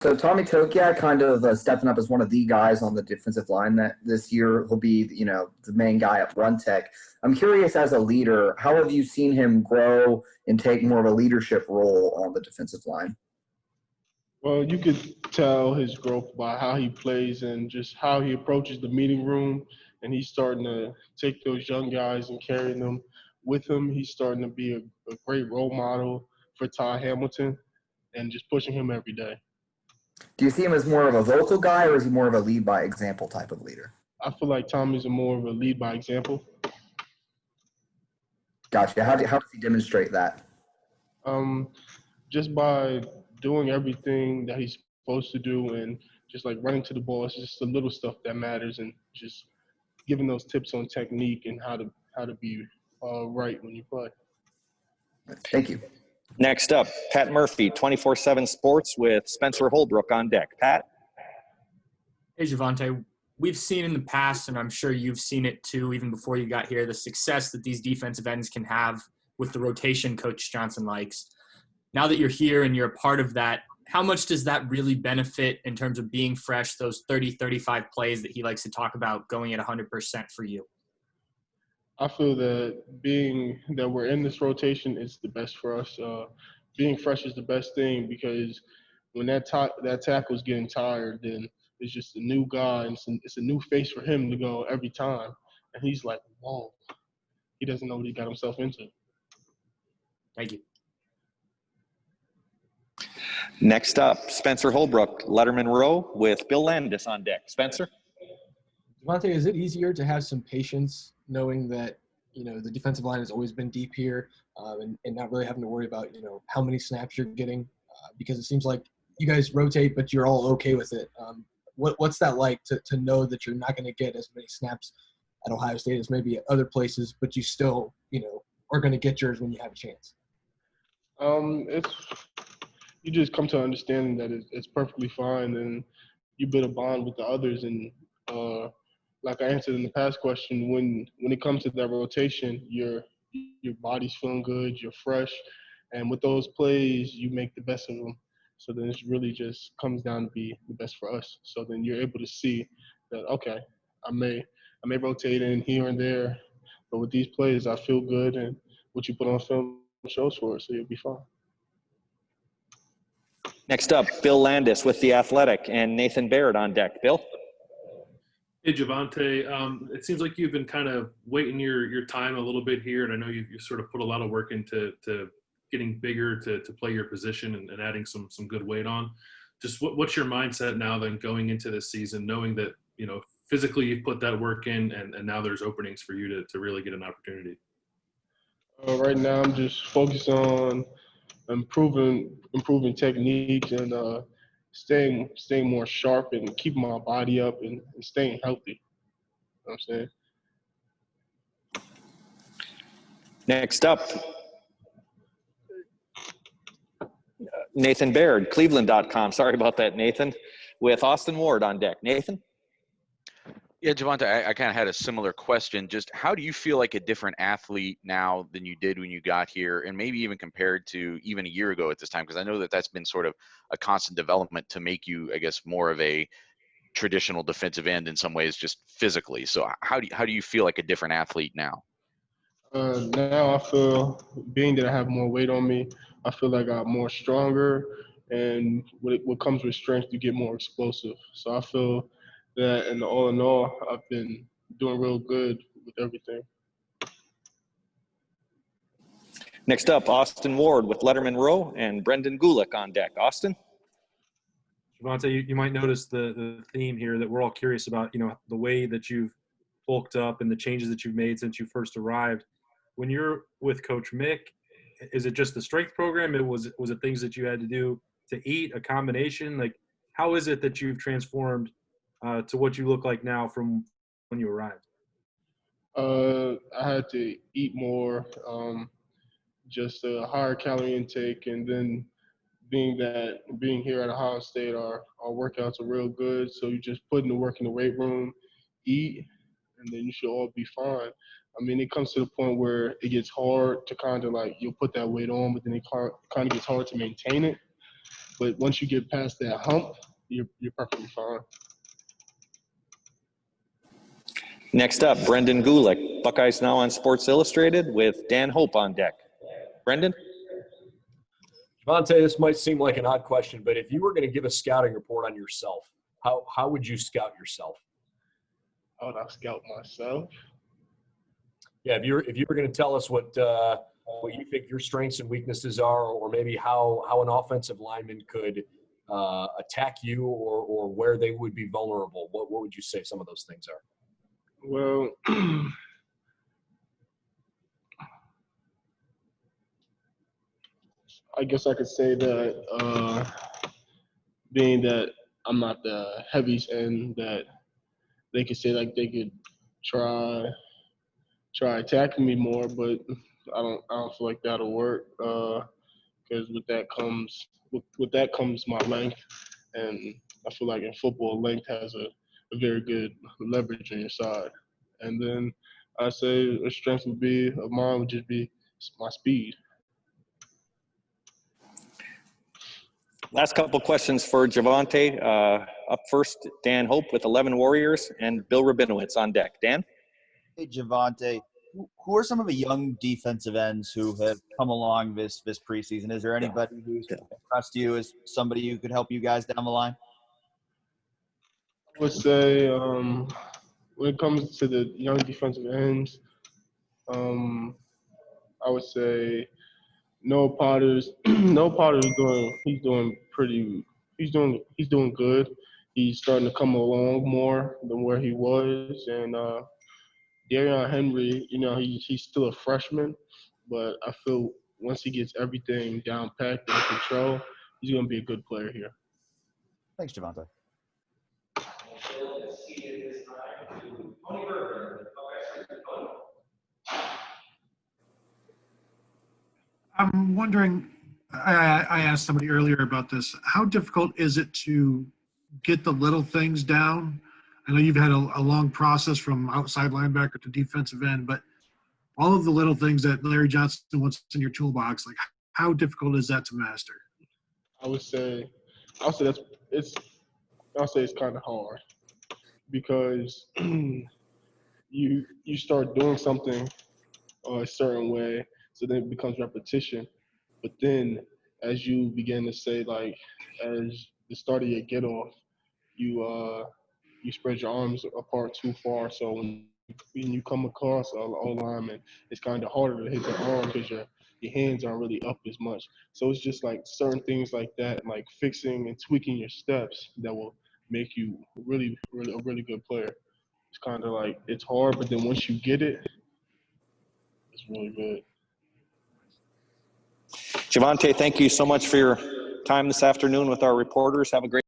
So Tommy Tokarczyk kind of stepping up as one of the guys on the defensive line that this year will be, the main guy at Run Tech. I'm curious, as a leader, how have you seen him grow and take more of a leadership role on the defensive line? Well, you could tell his growth by how he plays and just how he approaches the meeting room. And he's starting to take those young guys and carry them with him. He's starting to be a great role model for Ty Hamilton and just pushing him every day. Do you see him as more of a vocal guy, or is he more of a lead by example type of leader? I feel like Tommy's more of a lead by example. Gotcha. How does he demonstrate that? Just by doing everything that he's supposed to do and just like running to the ball. It's just the little stuff that matters, and just giving those tips on technique and how to be right when you play. Thank you. Next up, Pat Murphy, 24/7 Sports with Spencer Holbrook on deck. Pat? Hey, Javontae. We've seen in the past, and I'm sure you've seen it too, even before you got here, the success that these defensive ends can have with the rotation Coach Johnson likes. Now that you're here and you're a part of that, how much does that really benefit in terms of being fresh, those 30, 35 plays that he likes to talk about going at 100% for you? I feel that being that we're in this rotation is the best for us. Being fresh is the best thing, because when that tackle's getting tired, then it's just a new guy, and it's a new face for him to go every time. And he's like, whoa, he doesn't know what he got himself into. Thank you. Next up, Spencer Holbrook, Letterman Row with Bill Landis on deck. Spencer? Javontae, is it easier to have some patience knowing that, the defensive line has always been deep here, and not really having to worry about, how many snaps you're getting? Because it seems like you guys rotate, but you're all okay with it. What's that like to know that you're not going to get as many snaps at Ohio State as maybe at other places, but you still, are going to get yours when you have a chance? You just come to understanding that it's perfectly fine, and you build a bond with the others. And like I answered in the past question, when it comes to that rotation, your body's feeling good, you're fresh, and with those plays, you make the best of them. So then it really just comes down to be the best for us. So then you're able to see that, okay, I may rotate in here and there, but with these plays, I feel good, and what you put on film shows for it, so you'll be fine. Next up, Bill Landis with The Athletic and Nathan Baird on deck. Bill? Hey, Javontae. It seems like you've been kind of waiting your time a little bit here, and I know you sort of put a lot of work into getting bigger to play your position and adding some good weight on. Just what's your mindset now then going into this season, knowing that, physically you've put that work in and now there's openings for you to really get an opportunity? Right now I'm just focused on improving techniques and staying more sharp and keeping my body up and staying healthy. You know what I'm saying? Next up, Nathan Baird, Cleveland.com. Sorry about that, Nathan, with Austin Ward on deck. Nathan? Yeah, Javontae, I kind of had a similar question. Just how do you feel like a different athlete now than you did when you got here, and maybe even compared to even a year ago at this time? Because I know that's been sort of a constant development to make you, I guess, more of a traditional defensive end in some ways, just physically. So how do you feel like a different athlete now? Now I feel, being that I have more weight on me, I feel like I'm more stronger, and what comes with strength, you get more explosive. So I feel that in all, I've been doing real good with everything. Next up, Austin Ward with Letterman Row and Brendan Gulick on deck. Austin? Javontae, you might notice the theme here that we're all curious about, the way that you've bulked up and the changes that you've made since you first arrived. When you're with Coach Mick, is it just the strength program? Was it things that you had to do to eat, a combination? Like, how is it that you've transformed to what you look like now from when you arrived? I had to eat more, just a higher calorie intake, and then being here at Ohio State, our workouts are real good. So you just put in the work in the weight room, eat, and then you should all be fine. I mean, it comes to the point where it gets hard to kind of like, you'll put that weight on, but then it kind of gets hard to maintain it. But once you get past that hump, you're perfectly fine. Next up, Brendan Gulick, Buckeyes Now on Sports Illustrated with Dan Hope on deck. Brendan? Javontae, this might seem like an odd question, but if you were going to give a scouting report on yourself, how would you scout yourself? How would I scout myself? Yeah, if you were going to tell us what you think your strengths and weaknesses are, or maybe how an offensive lineman could attack you, or where they would be vulnerable, what would you say some of those things are? Well, I guess I could say that being that I'm not the heaviest end, that they could say like they could try attacking me more, but I don't feel like that'll work because with that comes my length, and I feel like in football length has a very good leverage on your side. And then I say a strength of mine would just be my speed. Last couple questions for Javontae. Up first, Dan Hope with 11 Warriors and Bill Rabinowitz on deck. Dan? Hey, Javontae, who are some of the young defensive ends who have come along this preseason? Is there anybody who's impressed you as somebody who could help you guys down the line? I would say when it comes to the young defensive ends, I would say Noah Potter's he's doing good. He's starting to come along more than where he was, and Darion Henry, he's still a freshman, but I feel once he gets everything down packed and control, he's going to be a good player here. Thanks, Javontae. I'm wondering, I asked somebody earlier about this. How difficult is it to get the little things down? I know you've had a long process from outside linebacker to defensive end, but all of the little things that Larry Johnson wants in your toolbox, like how difficult is that to master? I'll say it's kind of hard because you start doing something a certain way, so then it becomes repetition. But then as you begin to say, like, as the start of your get off, you spread your arms apart too far. So when you come across an O-lineman, it's kind of harder to hit the arm because your hands aren't really up as much. So it's just like certain things like that, like fixing and tweaking your steps that will make you really a really good player. It's kind of like it's hard, but then once you get it, it's really good. Javontae, thank you so much for your time this afternoon with our reporters. Have a great